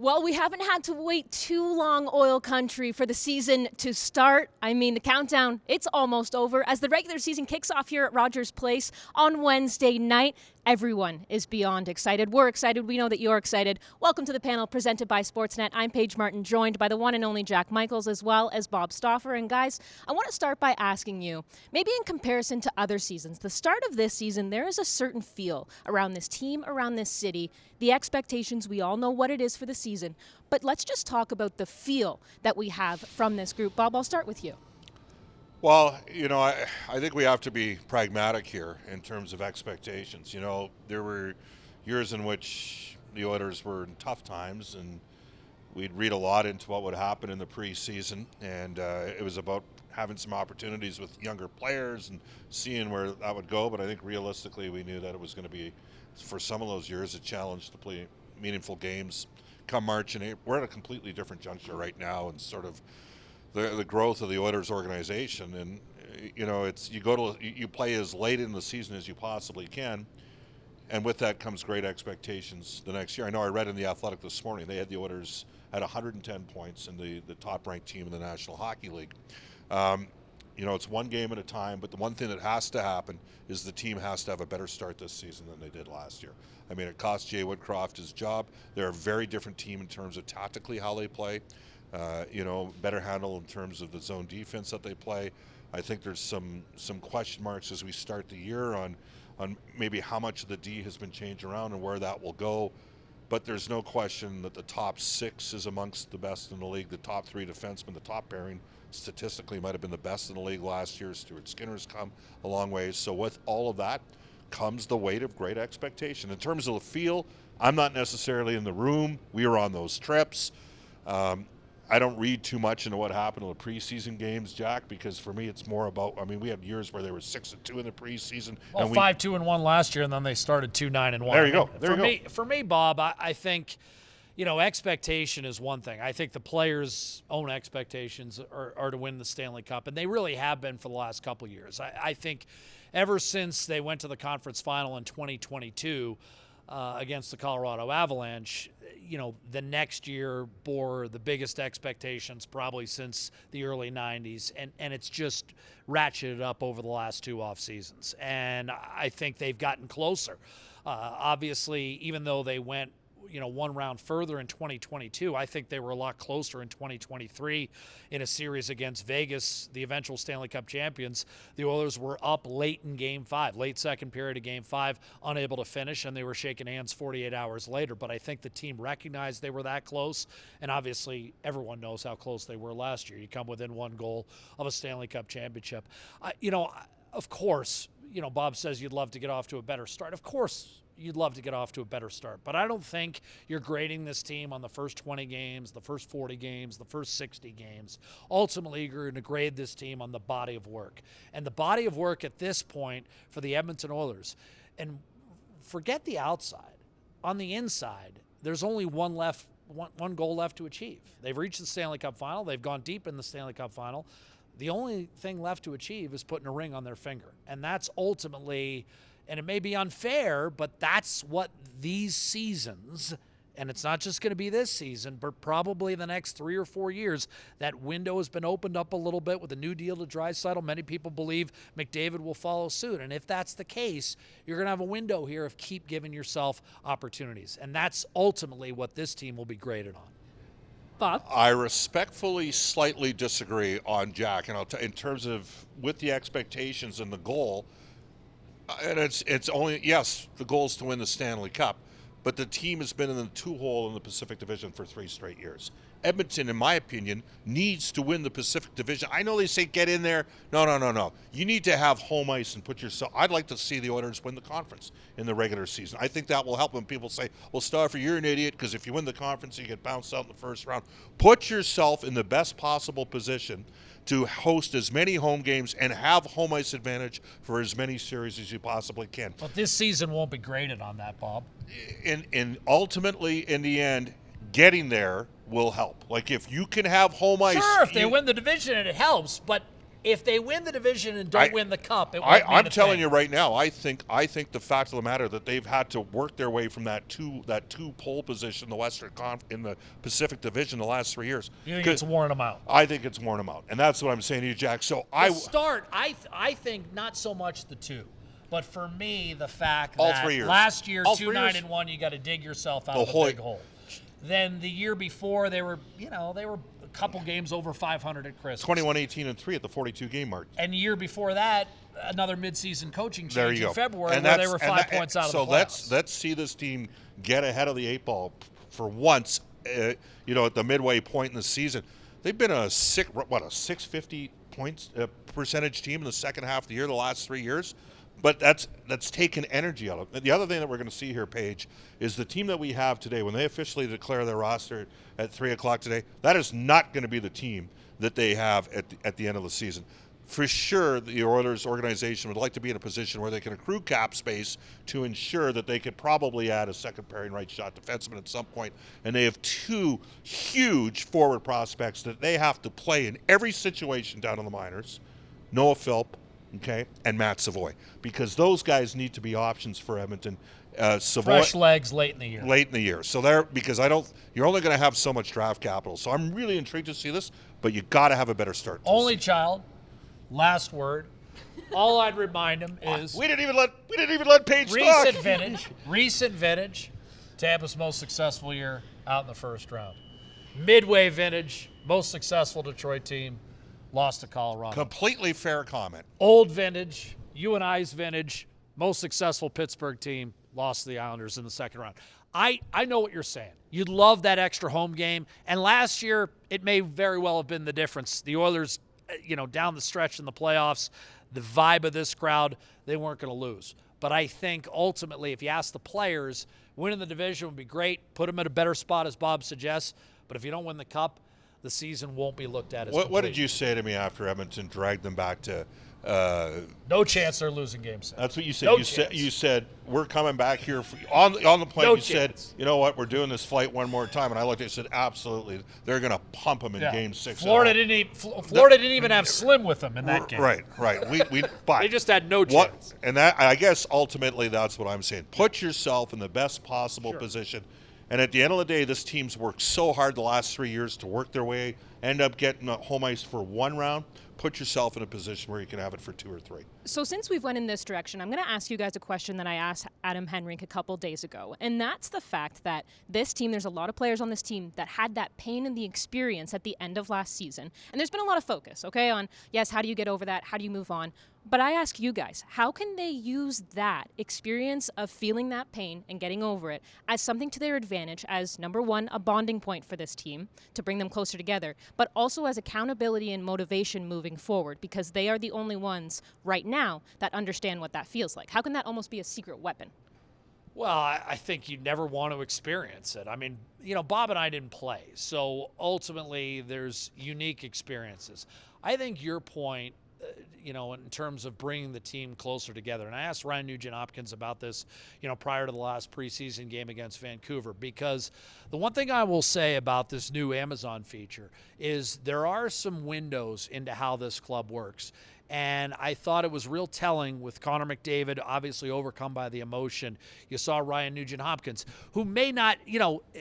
Well, we haven't had to wait too long, Oil Country, for the season to start. I mean, the countdown, it's almost over. As the regular season kicks off here at Rogers Place on Wednesday night, everyone is beyond excited. We're excited. We know that you're excited. Welcome to the panel presented by Sportsnet. I'm Paige Martin, joined by the one and only Jack Michaels, as well as Bob Stauffer. And guys, I want to start by asking you, maybe in comparison to other seasons, the start of this season, there is a certain feel around this team, around this city, the expectations. We all know what it is for the season. But let's just talk about the feel that we have from this group. Bob, I'll start with you. Well, I think we have to be pragmatic here in terms of expectations. There were years in which the Oilers were in tough times, and we'd read a lot into what would happen in the preseason, and it was about having some opportunities with younger players and seeing where that would go. But I think realistically we knew that it was going to be, for some of those years, a challenge to play meaningful games come March and April. We're at a completely different juncture right now, and sort of the growth of the Oilers organization, and you play as late in the season as you possibly can, and with that comes great expectations the next year. I know I read in The Athletic this morning they had the Oilers at 110 points and the top-ranked team in the National Hockey League. It's one game at a time, but the one thing that has to happen is the team has to have a better start this season than they did last year. I mean, it cost Jay Woodcroft his job. They're a very different team in terms of tactically how they play. Better handle in terms of the zone defense that they play. I think there's some question marks as we start the year on maybe how much of the D has been changed around and where that will go. But there's no question that the top six is amongst the best in the league. The top three defensemen, the top pairing, statistically might have been the best in the league last year. Stuart Skinner's come a long way. So with all of that comes the weight of great expectation. In terms of the feel, I'm not necessarily in the room. We were on those trips. I don't read too much into what happened in the preseason games, Jack, because for me it's more about, we had years where they were 6-2 in the preseason. Well, 5-2-1 last year, and then they started 2-9-1. There you go. For me, Bob, I think, expectation is one thing. I think the players' own expectations are to win the Stanley Cup, and they really have been for the last couple of years. I think ever since they went to the conference final in 2022 against the Colorado Avalanche, the next year bore the biggest expectations probably since the early 90s, and it's just ratcheted up over the last two off seasons. And I think they've gotten closer. Obviously, even though they went one round further in 2022, I think they were a lot closer in 2023 in a series against Vegas, the eventual Stanley Cup champions. The Oilers were up late in Game 5, late second period of Game 5, unable to finish, and they were shaking hands 48 hours later. But I think the team recognized they were that close, and obviously everyone knows how close they were last year. You come within one goal of a Stanley Cup championship. Of course, Bob says you'd love to get off to a better start. Of course, you'd love to get off to a better start. But I don't think you're grading this team on the first 20 games, the first 40 games, the first 60 games. Ultimately, you're going to grade this team on the body of work. And the body of work at this point for the Edmonton Oilers, and forget the outside. On the inside, there's only one goal left to achieve. They've reached the Stanley Cup final. They've gone deep in the Stanley Cup final. The only thing left to achieve is putting a ring on their finger. And that's ultimately, and it may be unfair, but that's what these seasons, and it's not just going to be this season, but probably the next 3 or 4 years, that window has been opened up a little bit with a new deal to Draisaitl. Many people believe McDavid will follow suit. And if that's the case, you're going to have a window here of keep giving yourself opportunities. And that's ultimately what this team will be graded on. Bob? I respectfully slightly disagree on Jack, and in terms of with the expectations and the goal, and it's only, yes, the goal is to win the Stanley Cup, but the team has been in the two-hole in the Pacific Division for 3 straight years. Edmonton, in my opinion, needs to win the Pacific Division. I know they say get in there. No. You need to have home ice and put yourself. I'd like to see the Oilers win the conference in the regular season. I think that will help when people say, well, Stauffer, you're an idiot because if you win the conference, you get bounced out in the first round. Put yourself in the best possible position to host as many home games and have home ice advantage for as many series as you possibly can. But this season won't be graded on that, Bob. And ultimately, in the end, getting there will help. Like if you can have home ice. Sure, if they win the division, it helps. But if they win the division and don't win the cup, it won't mean I'm a telling thing. you right now, I think the fact of the matter that they've had to work their way from that two pole position in the in the Pacific Division the last 3 years. You think it's worn them out? I think it's worn them out, and that's what I'm saying to you, Jack. So I think not so much the two, but for me the fact All that 3 years. last year All 2 3 years. 9-1, you got to dig yourself out of a big hole. Then the year before they were a couple games over 500 at Christmas. 21-18-3 at the 42-game mark. And the year before that, another midseason coaching There change you in go. February And where they were 5 points out of the playoffs. So let's see this team get ahead of the 8 ball for once. At the midway point in the season, they've been a 650 points percentage team in the second half of the year the last 3 years. But that's taken energy out of it. The other thing that we're going to see here, Paige, is the team that we have today, when they officially declare their roster at 3 o'clock today, that is not going to be the team that they have at the end of the season. For sure, the Oilers organization would like to be in a position where they can accrue cap space to ensure that they could probably add a second pairing right shot defenseman at some point. And they have 2 huge forward prospects that they have to play in every situation down in the minors. Noah Philp, okay, and Matt Savoy, because those guys need to be options for Edmonton. Savoy, Fresh legs late in the year. Late in the year. So you're only going to have so much draft capital. So I'm really intrigued to see this, but you got to have a better start. Only child, last word. All I'd remind him is we didn't even let Paige talk. Recent vintage, Tampa's most successful year out in the first round. Midway vintage, most successful Detroit team, lost to Colorado. Completely fair comment. Old vintage, you and I's vintage, most successful Pittsburgh team, lost to the Islanders in the second round. I know what you're saying. You'd love that extra home game. And last year, it may very well have been the difference. The Oilers, down the stretch in the playoffs, the vibe of this crowd, they weren't going to lose. But I think ultimately, if you ask the players, winning the division would be great, put them at a better spot, as Bob suggests. But if you don't win the cup, the season won't be looked at as What did you say to me after Edmonton dragged them back to no chance they're losing game 7. That's what you said. No You said we're coming back here on the plane. No you chance. said, you know what, we're doing this flight one more time. And I looked at it and said, absolutely, they're going to pump them in game 6. Florida didn't even have Slim with them in that game. Right. But they just had no chance. And that, I guess, ultimately, that's what I'm saying. Put yourself in the best possible position. And at the end of the day, this team's worked so hard the last 3 years to work their way, end up getting home ice for 1 round. Put yourself in a position where you can have it for 2 or 3. So since we've went in this direction, I'm going to ask you guys a question that I asked Adam Henrink a couple days ago. And that's the fact that this team, there's a lot of players on this team that had that pain and the experience at the end of last season. And there's been a lot of focus, okay, on, yes, how do you get over that? How do you move on? But I ask you guys, how can they use that experience of feeling that pain and getting over it as something to their advantage, as, number one, a bonding point for this team to bring them closer together, but also as accountability and motivation moving forward, because they are the only ones right now that understand what that feels like? How can that almost be a secret weapon? Well, I think you never want to experience it. I mean, Bob and I didn't play, so ultimately there's unique experiences. I think your point, in terms of bringing the team closer together. And I asked Ryan Nugent-Hopkins about this, prior to the last preseason game against Vancouver, because the one thing I will say about this new Amazon feature is there are some windows into how this club works. And I thought it was real telling with Connor McDavid, obviously overcome by the emotion. You saw Ryan Nugent-Hopkins, who may not,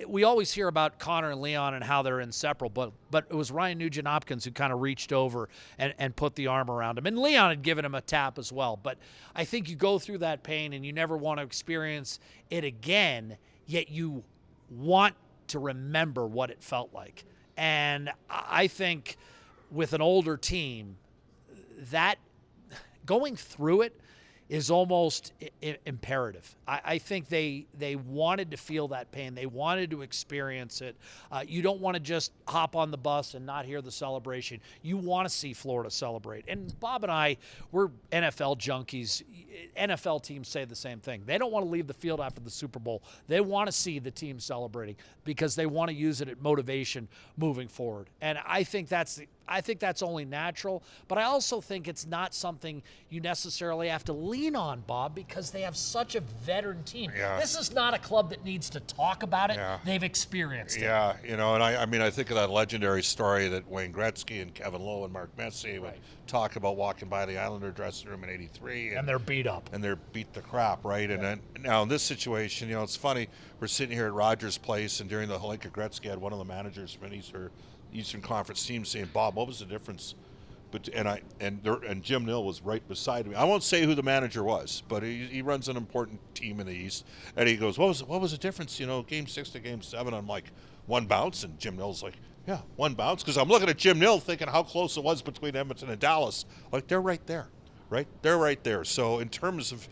we always hear about Connor and Leon and how they're inseparable, but it was Ryan Nugent-Hopkins who kind of reached over and put the arm around him. And Leon had given him a tap as well. But I think you go through that pain and you never want to experience it again, yet you want to remember what it felt like. And I think with an older team, that going through it is almost imperative. I think they wanted to feel that pain. They wanted to experience it. You don't want to just hop on the bus and not hear the celebration. You want to see Florida celebrate. And Bob and I, we're NFL junkies. NFL teams say the same thing. They don't want to leave the field after the Super Bowl. They want to see the team celebrating because they want to use it as motivation moving forward. And I think that's only natural, but I also think it's not something you necessarily have to lean on, Bob, because they have such a veteran team. Yeah. This is not a club that needs to talk about it. Yeah. They've experienced it. Yeah, and I mean, I think of that legendary story that Wayne Gretzky and Kevin Lowe and Mark Messier would talk about walking by the Islander dressing room in '83. And they're beat up. And they're beat the crap, right? And then, now in this situation, it's funny, we're sitting here at Rogers Place, and during the Holinka Gretzky had one of the managers from an Eastern Conference team saying, "Bob, what was the difference?" But and Jim Nill was right beside me. I won't say who the manager was, but he runs an important team in the East. And he goes, "What was the difference? Game 6 to Game 7?" I'm like, "1 bounce." And Jim Nill's like, "Yeah, 1 bounce." Because I'm looking at Jim Nill thinking how close it was between Edmonton and Dallas. Like, they're right there, right? They're right there. So in terms of,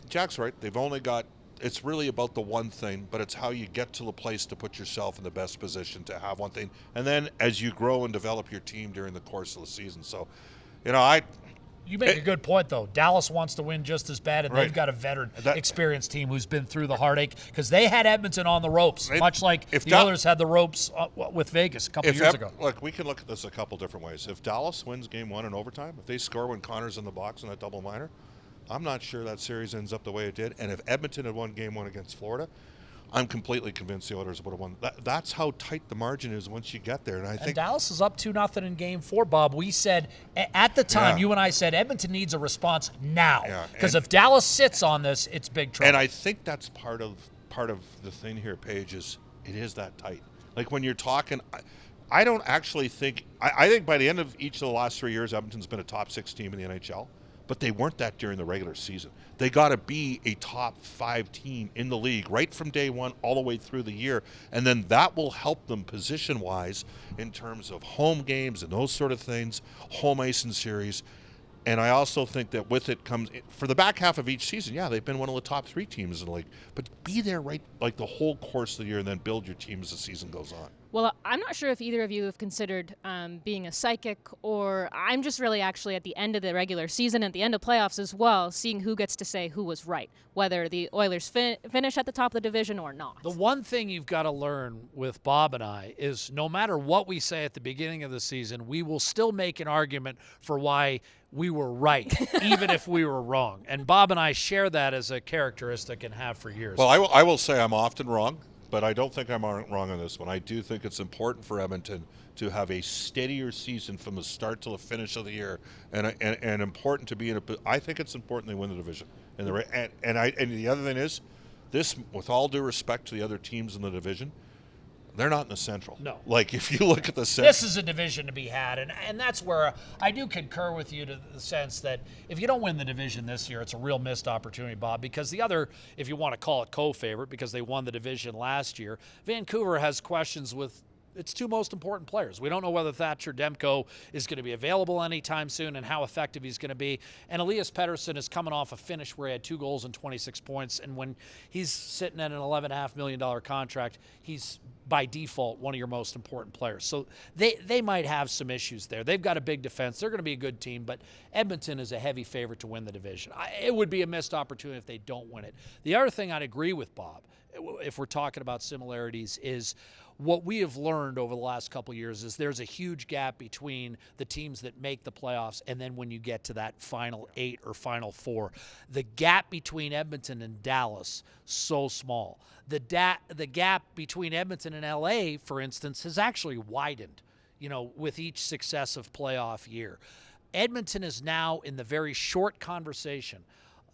Jack's right. They've only got. It's really about the one thing, but it's how you get to the place to put yourself in the best position to have one thing. And then as you grow and develop your team during the course of the season. So, You make a good point, though. Dallas wants to win just as bad, and they've got a veteran, experienced team who's been through the heartache because they had Edmonton on the ropes, much like the others had the ropes with Vegas a couple years ago. Look, we can look at this a couple different ways. If Dallas wins Game 1 in overtime, if they score when Connor's in the box in that double minor, I'm not sure that series ends up the way it did. And if Edmonton had won Game 1 against Florida, I'm completely convinced the Oilers would have won. That's how tight the margin is once you get there. And I think Dallas is up 2-0 in Game 4, Bob. We said at the time, you and I said Edmonton needs a response now because if Dallas sits on this, it's big trouble. And I think that's part of the thing here, Paige, is it is that tight. Like when you're talking, I don't actually think I think by the end of each of the last 3 years, Edmonton's been a top 6 team in the NHL. But they weren't that during the regular season. They got to be a top 5 team in the league right from day one all the way through the year. And then that will help them position-wise in terms of home games and those sort of things, home ice and series. And I also think that with it comes, for the back half of each season, they've been one of the top 3 teams in the league. But be there right like the whole course of the year and then build your team as the season goes on. Well, I'm not sure if either of you have considered being a psychic, or I'm just really actually at the end of the regular season, at the end of playoffs as well, seeing who gets to say who was right, whether the Oilers finish at the top of the division or not. The one thing you've got to learn with Bob and I is no matter what we say at the beginning of the season, we will still make an argument for why we were right, even if we were wrong. And Bob and I share that as a characteristic and have for years. Well, I will say I'm often wrong. But I don't think I'm wrong on this one. I do think it's important for Edmonton to have a steadier season from the start to the finish of the year, and important to be in a. I think it's important they win the division. And the other thing is, this, with all due respect to the other teams in the division, they're not in the Central. No. Like, if you look at the Central. This is a division to be had, and that's where I do concur with you to the sense that if you don't win the division this year, it's a real missed opportunity, Bob, because the other, if you want to call it co-favorite, because they won the division last year, Vancouver has questions with its 2 most important players. We don't know whether Thatcher Demko is going to be available anytime soon and how effective he's going to be. And Elias Pettersson is coming off a finish where he had 2 goals and 26 points. And when he's sitting at an $11.5 million contract, he's by default one of your most important players. So they might have some issues there. They've got a big defense. They're going to be a good team, but Edmonton is a heavy favorite to win the division. It would be a missed opportunity if they don't win it. The other thing I'd agree with Bob, if we're talking about similarities, is what we have learned over the last couple of years is there's a huge gap between the teams that make the playoffs and then when you get to that final 8 or final 4. The gap between Edmonton and Dallas, so small. The gap between Edmonton and LA, for instance, has actually widened, with each successive playoff year. Edmonton is now in the very short conversation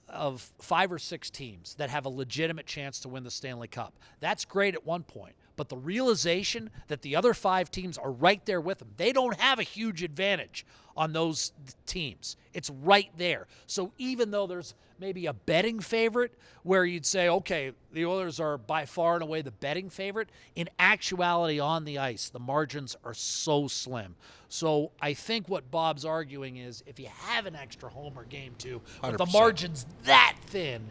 of 5 or 6 teams that have a legitimate chance to win the Stanley Cup. That's great at one point. But the realization that the other 5 teams are right there with them, they don't have a huge advantage on those teams. It's right there. So even though there's maybe a betting favorite where you'd say, okay, the Oilers are by far and away the betting favorite, in actuality on the ice, the margins are so slim. So I think what Bob's arguing is if you have an extra home or game 2, but the 100%. margin's that thin,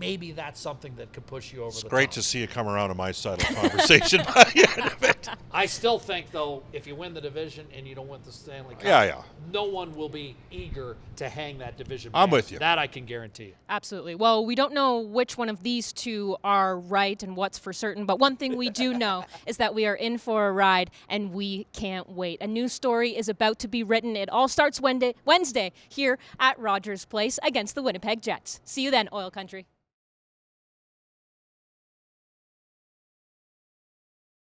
maybe that's something that could push you over the top. It's great to see you come around on my side of the conversation by the end of it. Correct. I still think, though, if you win the division and you don't win the Stanley Cup, Yeah. no one will be eager to hang that division. I'm banner. with you. That I can guarantee you. Absolutely. Well, we don't know which one of these two are right and what's for certain, but one thing we do know is that we are in for a ride, and we can't wait. A new story is about to be written. It all starts Wednesday here at Rogers Place against the Winnipeg Jets. See you then, Oil Country.